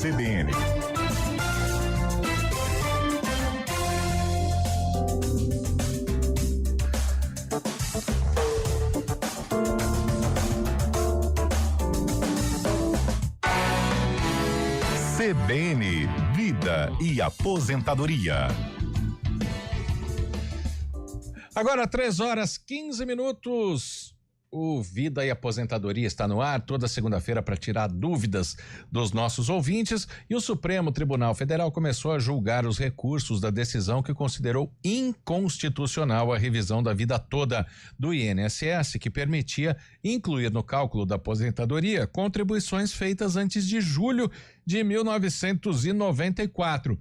CBN. CBN Vida e Aposentadoria. Agora 3h15. O Vida e Aposentadoria está no ar toda segunda-feira para tirar dúvidas dos nossos ouvintes, e o Supremo Tribunal Federal começou a julgar os recursos da decisão que considerou inconstitucional a revisão da vida toda do INSS, que permitia incluir no cálculo da aposentadoria contribuições feitas antes de julho de 1994.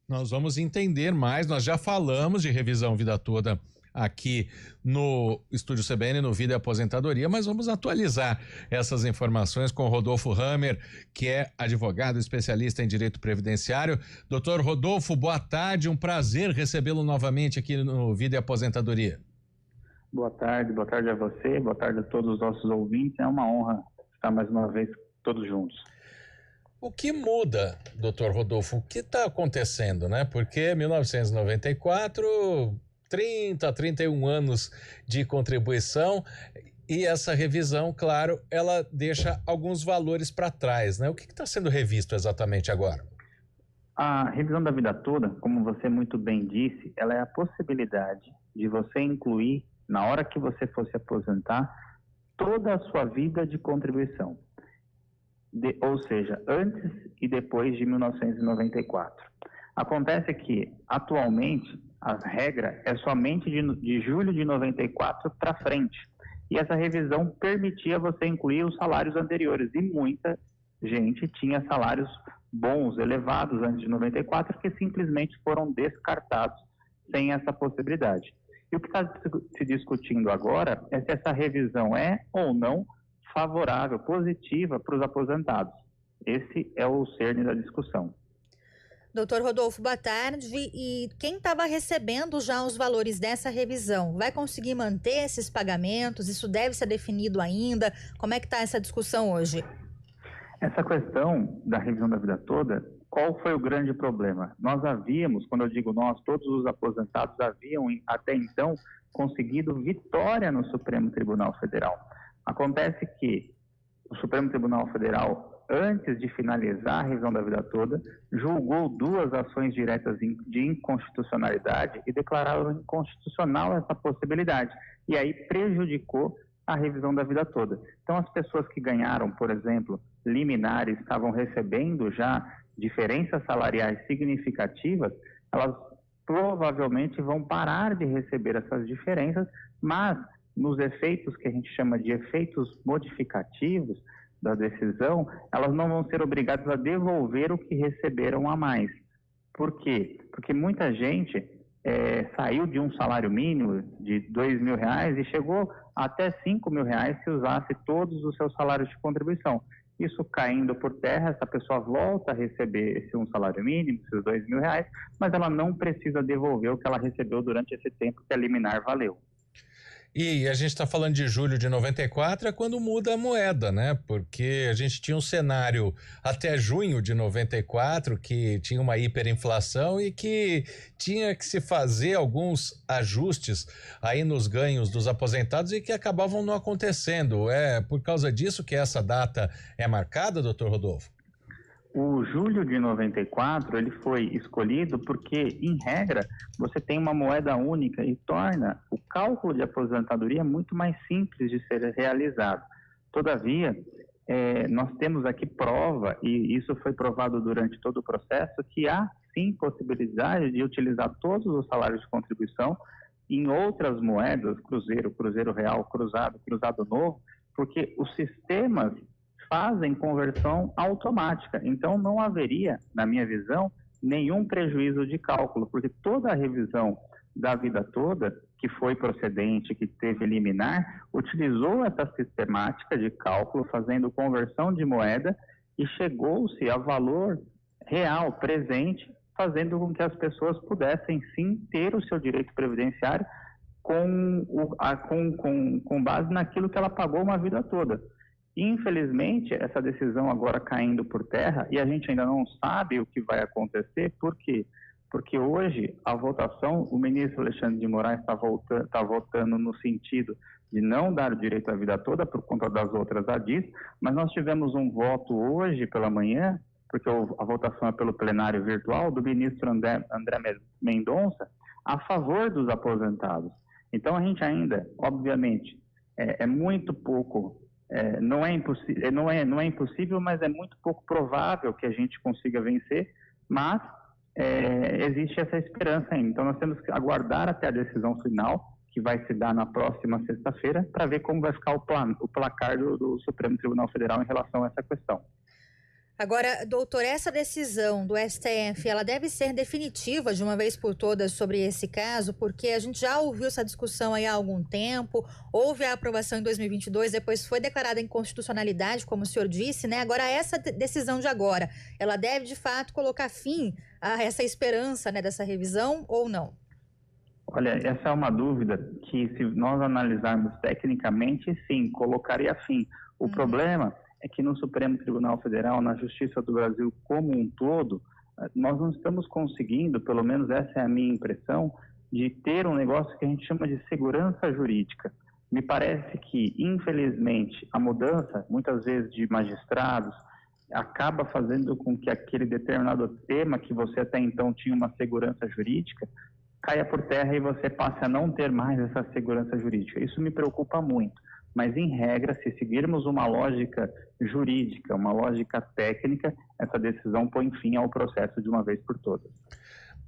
Nós vamos entender mais, nós já falamos de revisão vida toda aqui no Estúdio CBN, no Vida e Aposentadoria, mas vamos atualizar essas informações com Rodolfo Hammer, que é advogado especialista em direito previdenciário. Doutor Rodolfo, boa tarde, um prazer recebê-lo novamente aqui no Vida e Aposentadoria. Boa tarde a você, boa tarde a todos os nossos ouvintes, é uma honra estar mais uma vez todos juntos. O que muda, doutor Rodolfo, o que está acontecendo, né? Porque 1994... 31 anos de contribuição, e essa revisão, claro, ela deixa alguns valores para trás, né? O que está sendo revisto exatamente agora? A revisão da vida toda, como você muito bem disse, ela é a possibilidade de você incluir, na hora que você for se aposentar, toda a sua vida de contribuição. Ou seja, antes e depois de 1994. Acontece que, atualmente, a regra é somente de julho de 94 para frente. E essa revisão permitia você incluir os salários anteriores. E muita gente tinha salários bons, elevados antes de 94, que simplesmente foram descartados sem essa possibilidade. E o que está se discutindo agora é se essa revisão é ou não favorável, positiva para os aposentados. Esse é o cerne da discussão. Doutor Rodolfo, boa tarde. E quem estava recebendo já os valores dessa revisão, vai conseguir manter esses pagamentos? Isso deve ser definido ainda? Como é que está essa discussão hoje? Essa questão da revisão da vida toda, qual foi o grande problema? Nós havíamos, quando eu digo nós, todos os aposentados haviam até então conseguido vitória no Supremo Tribunal Federal. Acontece que o Supremo Tribunal Federal, antes de finalizar a revisão da vida toda, julgou duas ações diretas de inconstitucionalidade e declarou inconstitucional essa possibilidade. E aí prejudicou a revisão da vida toda. Então, as pessoas que ganharam, por exemplo, liminares, estavam recebendo já diferenças salariais significativas, elas provavelmente vão parar de receber essas diferenças, mas nos efeitos que a gente chama de efeitos modificativos da decisão, elas não vão ser obrigadas a devolver o que receberam a mais. Por quê? Porque muita gente saiu de um salário mínimo de R$2.000 e chegou até R$5.000 se usasse todos os seus salários de contribuição. Isso caindo por terra, essa pessoa volta a receber esse um salário mínimo, esses R$2.000, mas ela não precisa devolver o que ela recebeu durante esse tempo que a liminar valeu. E a gente está falando de julho de 94, é quando muda a moeda, né? Porque a gente tinha um cenário até junho de 94 que tinha uma hiperinflação e que tinha que se fazer alguns ajustes aí nos ganhos dos aposentados e que acabavam não acontecendo. É por causa disso que essa data é marcada, doutor Rodolfo? O julho de 94, ele foi escolhido porque, em regra, você tem uma moeda única e torna o cálculo de aposentadoria muito mais simples de ser realizado. Todavia, nós temos aqui prova, e isso foi provado durante todo o processo, que há sim possibilidade de utilizar todos os salários de contribuição em outras moedas, cruzeiro real, cruzado novo, porque os sistemas fazem conversão automática. Então, não haveria, na minha visão, nenhum prejuízo de cálculo, porque toda a revisão da vida toda, que foi procedente, que teve liminar, utilizou essa sistemática de cálculo, fazendo conversão de moeda, e chegou-se a valor real, presente, fazendo com que as pessoas pudessem, sim, ter o seu direito previdenciário com base naquilo que ela pagou uma vida toda. Infelizmente, essa decisão agora caindo por terra, e a gente ainda não sabe o que vai acontecer, por quê? Porque hoje, a votação, o ministro Alexandre de Moraes está votando no sentido de não dar o direito à vida toda por conta das outras ADIs, mas nós tivemos um voto hoje pela manhã, porque a votação é pelo plenário virtual, do ministro André Mendonça, a favor dos aposentados. Então, a gente ainda, obviamente, é muito pouco, não é impossível, mas é muito pouco provável que a gente consiga vencer, mas existe essa esperança ainda. Então, nós temos que aguardar até a decisão final, que vai se dar na próxima sexta-feira, para ver como vai ficar o placar do Supremo Tribunal Federal em relação a essa questão. Agora, doutor, essa decisão do STF, ela deve ser definitiva de uma vez por todas sobre esse caso, porque a gente já ouviu essa discussão aí há algum tempo, houve a aprovação em 2022, depois foi declarada inconstitucionalidade, como o senhor disse, né? Agora, essa decisão de agora, ela deve, de fato, colocar fim a essa esperança, né, dessa revisão ou não? Olha, essa é uma dúvida que, se nós analisarmos tecnicamente, sim, colocaria fim. O problema é que no Supremo Tribunal Federal, na Justiça do Brasil como um todo, nós não estamos conseguindo, pelo menos essa é a minha impressão, de ter um negócio que a gente chama de segurança jurídica. Me parece que, infelizmente, a mudança, muitas vezes, de magistrados, acaba fazendo com que aquele determinado tema que você até então tinha uma segurança jurídica, caia por terra e você passe a não ter mais essa segurança jurídica. Isso me preocupa muito. Mas, em regra, se seguirmos uma lógica jurídica, uma lógica técnica, essa decisão põe fim ao processo de uma vez por todas.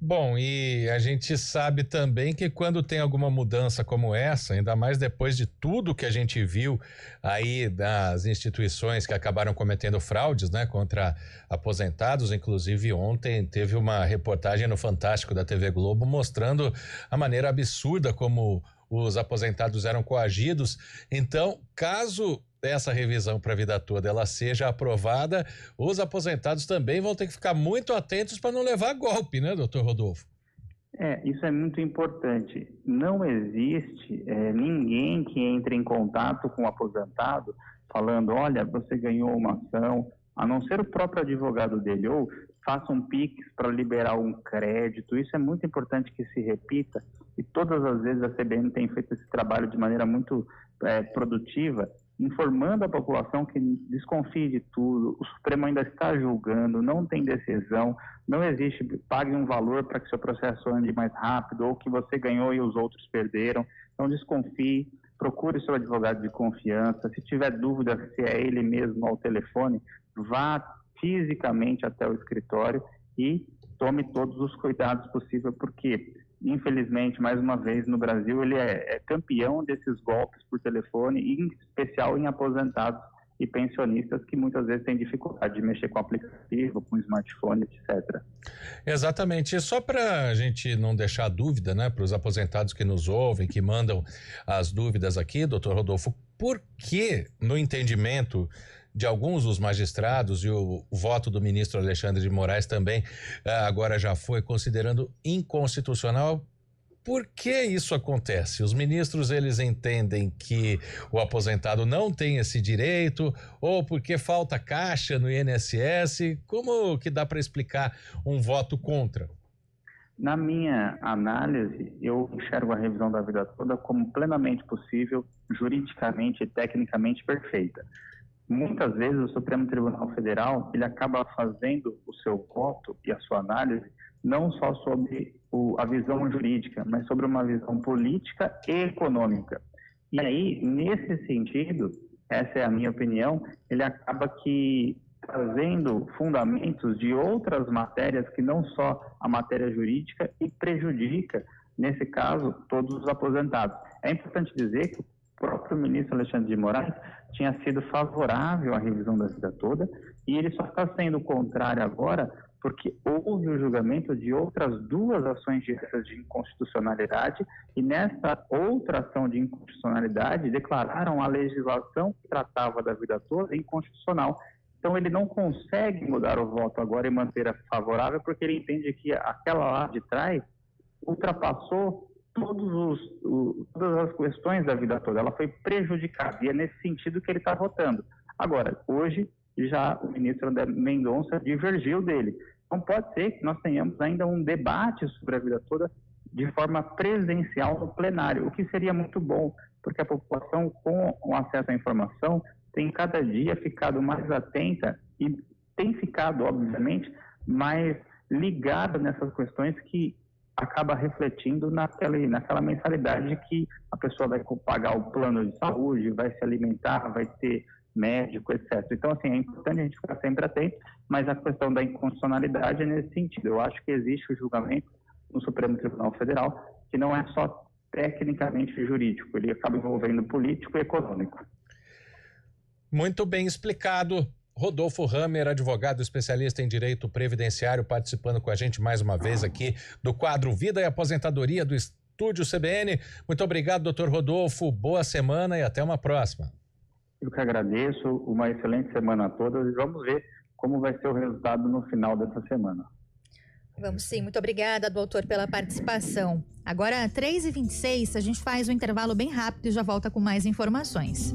Bom, e a gente sabe também que quando tem alguma mudança como essa, ainda mais depois de tudo que a gente viu aí das instituições que acabaram cometendo fraudes, né, contra aposentados, inclusive ontem teve uma reportagem no Fantástico da TV Globo mostrando a maneira absurda como os aposentados eram coagidos. Então, caso essa revisão para a vida toda ela seja aprovada, os aposentados também vão ter que ficar muito atentos para não levar golpe, né, doutor Rodolfo? Isso é muito importante. Não existe ninguém que entre em contato com o aposentado falando, olha, você ganhou uma ação, a não ser o próprio advogado dele, ou faça um Pix para liberar um crédito. Isso é muito importante que se repita, e todas as vezes a CBN tem feito esse trabalho de maneira muito produtiva, informando a população que desconfie de tudo, o Supremo ainda está julgando, não tem decisão, não existe, pague um valor para que seu processo ande mais rápido, ou que você ganhou e os outros perderam. Então desconfie, procure seu advogado de confiança, se tiver dúvida se é ele mesmo ao telefone, vá fisicamente até o escritório e tome todos os cuidados possíveis, porque, infelizmente, mais uma vez, no Brasil, ele é campeão desses golpes por telefone, em especial em aposentados e pensionistas que muitas vezes têm dificuldade de mexer com aplicativo, com smartphone, etc. Exatamente. E só para a gente não deixar dúvida, né, para os aposentados que nos ouvem, que mandam as dúvidas aqui, doutor Rodolfo, por que, no entendimento de alguns dos magistrados, e o voto do ministro Alexandre de Moraes também agora já foi considerando inconstitucional, por que isso acontece? Os ministros, eles entendem que o aposentado não tem esse direito, ou porque falta caixa no INSS? Como que dá para explicar um voto contra? Na minha análise, eu enxergo a revisão da vida toda como plenamente possível, juridicamente e tecnicamente perfeita. Muitas vezes o Supremo Tribunal Federal ele acaba fazendo o seu voto e a sua análise não só sobre a visão jurídica, mas sobre uma visão política e econômica. E aí, nesse sentido, essa é a minha opinião, ele acaba que trazendo fundamentos de outras matérias que não só a matéria jurídica e prejudica, nesse caso, todos os aposentados. É importante dizer que o próprio ministro Alexandre de Moraes tinha sido favorável à revisão da vida toda e ele só está sendo contrário agora porque houve o julgamento de outras duas ações diretas de inconstitucionalidade e nessa outra ação de inconstitucionalidade declararam a legislação que tratava da vida toda inconstitucional. Então ele não consegue mudar o voto agora e manter a favorável porque ele entende que aquela lá de trás ultrapassou todas as questões da vida toda, ela foi prejudicada e é nesse sentido que ele está votando. Agora, hoje, já o ministro André Mendonça divergiu dele. Então, pode ser que nós tenhamos ainda um debate sobre a vida toda de forma presencial no plenário, o que seria muito bom, porque a população, com o acesso à informação, tem cada dia ficado mais atenta e tem ficado, obviamente, mais ligada nessas questões que acaba refletindo naquela mensalidade que a pessoa vai pagar o plano de saúde, vai se alimentar, vai ter médico, etc. Então, assim, é importante a gente ficar sempre atento, mas a questão da inconstitucionalidade é nesse sentido. Eu acho que existe o julgamento no Supremo Tribunal Federal, que não é só tecnicamente jurídico, ele acaba envolvendo político e econômico. Muito bem explicado. Rodolfo Hammer, advogado especialista em direito previdenciário, participando com a gente mais uma vez aqui do quadro Vida e Aposentadoria do Estúdio CBN. Muito obrigado, doutor Rodolfo. Boa semana e até uma próxima. Eu que agradeço, uma excelente semana a todos e vamos ver como vai ser o resultado no final dessa semana. Vamos sim, muito obrigada, doutor, pela participação. Agora, 3h26, a gente faz um intervalo bem rápido e já volta com mais informações.